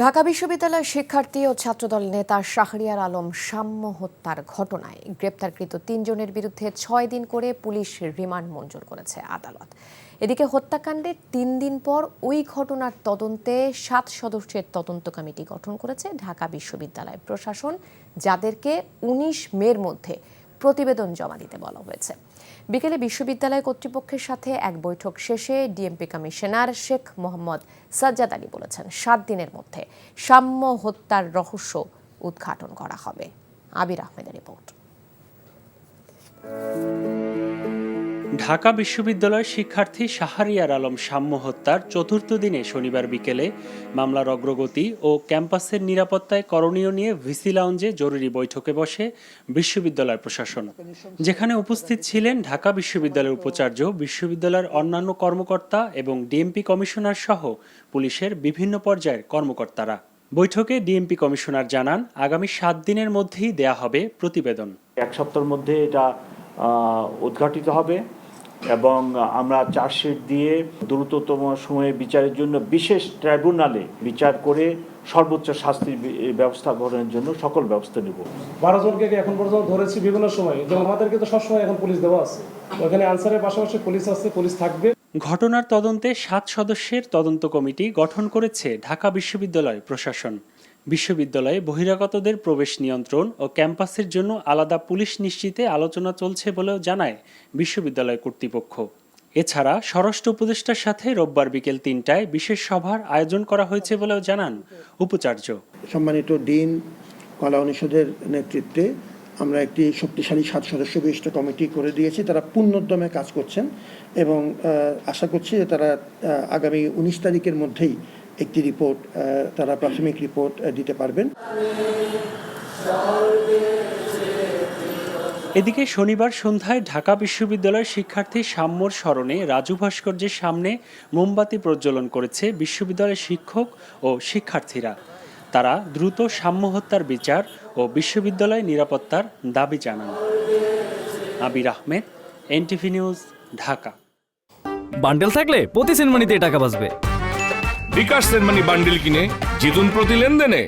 ঢাকা বিশ্ববিদ্যালয়ের শিক্ষার্থী ও ছাত্রদল নেতা শাহরিয়ার আলম সাম্য হত্যার ঘটনায় গ্রেপ্তারকৃত ৩ জনের বিরুদ্ধে ৬ দিন করে পুলিশ রিমান্ড মঞ্জুর করেছে আদালত। এদিকে হত্যাকাণ্ডের ৩ দিন পর ওই ঘটনার তদন্তে ৭ সদস্যের তদন্ত কমিটি গঠন করেছে ঢাকা বিশ্ববিদ্যালয় প্রশাসন, যাদেরকে ১৯ মের মধ্যে প্রতিবেদন জমা দিতে বলা হয়েছে। বিকেলে বিশ্ববিদ্যালয় কর্তৃপক্ষের সাথে এক বৈঠক শেষে ডিএমপি কমিশনার শেখ মোহাম্মদ সাজ্জাদ আলী বলেছেন, ৭ দিনের মধ্যে সাম্য হত্যার রহস্য উদ্ঘাটন করা হবে। আবির আহমেদের রিপোর্ট। ঢাকা বিশ্ববিদ্যালয়ের শিক্ষার্থী শাহরিয়ার আলম সাম্য হত্যার চতুর্থ দিনে শনিবার বিকেলে মামলার অগ্রগতি ও ক্যাম্পাসের নিরাপত্তায় করণীয় নিয়ে ভিসি লাউঞ্জে জরুরি বৈঠকে বসে বিশ্ববিদ্যালয় প্রশাসন, যেখানে উপস্থিত ছিলেন ঢাকা বিশ্ববিদ্যালয়ের উপাচার্য, বিশ্ববিদ্যালয়ের অন্যান্য কর্মকর্তা এবং ডিএমপি কমিশনার সহ পুলিশের বিভিন্ন পর্যায়ের কর্মকর্তারা। বৈঠকে ডিএমপি কমিশনার জানান, আগামী ৭ দিনের মধ্যেই দেয়া হবে প্রতিবেদন। এক সপ্তাহের মধ্যে এটা উদ্ঘাটিত হবে এবং আমরা চার্জশিট দিয়ে দ্রুততম সময়ে বিচারের জন্য বিশেষ ট্রাইব্যুনালে বিচার করে সর্বোচ্চ শাস্তির ব্যবস্থা গ্রহণের জন্য সকল ব্যবস্থা নেব। 12 জনকে এখন পর্যন্ত ধরেছি বিভিন্ন সময়, যেমন আমাদেরকে তো সবসময় এখন পুলিশ দেওয়া আছে, ওখানে আনসারের পাশাপাশি পুলিশ আছে, পুলিশ থাকবে। ঘটনার তদন্তে ৭ সদস্যের তদন্ত কমিটি গঠন করেছে ঢাকা বিশ্ববিদ্যালয় প্রশাসন। বিশ্ববিদ্যালয়ে বহিরাগতদের প্রবেশ নিয়ন্ত্রণ ও ক্যাম্পাসের জন্য আলাদা পুলিশ নিশ্চিতে আলোচনা চলছে বলেও জানায় বিশ্ববিদ্যালয় কর্তৃপক্ষ। এছাড়া স্বরাষ্ট্র উপদেষ্টার সাথে রোববার বিকেল ৩টায় বিশেষ সভার আয়োজন করা হয়েছে বলেও জানান উপাচার্য। সম্মানিত ডিন, কলা অনুষদের নেতৃত্বে আমরা একটি শক্তিশালী ৭ সদস্য বিশিষ্ট কমিটি করে দিয়েছি। তারা পূর্ণোদ্যমে কাজ করছেন এবং আশা করছি যে তারা আগামী ১৯ তারিখের মধ্যেই একটি রিপোর্ট, তারা প্রাথমিক রিপোর্ট দিতে পারবেন। এদিকে শনিবার সন্ধ্যায় ঢাকা বিশ্ববিদ্যালয়ের শিক্ষার্থী সাম্যর স্মরণে রাজু ভাস্কর্যের সামনে মোমবাতি প্রজ্বলন করেছে বিশ্ববিদ্যালয়ের শিক্ষক ও শিক্ষার্থীরা। তারা দ্রুত সাম্য হত্যার বিচার ও বিশ্ববিদ্যালয় নিরাপত্তার দাবি জানান। Abir Ahmed, NTV news, Dhaka. Bundle থাকলে প্রতি সেনমানিতে টাকা বাঁচবে। বিকাশ সেনমানি বান্ডেল কিনে জিতুন প্রতি লেনদেনে।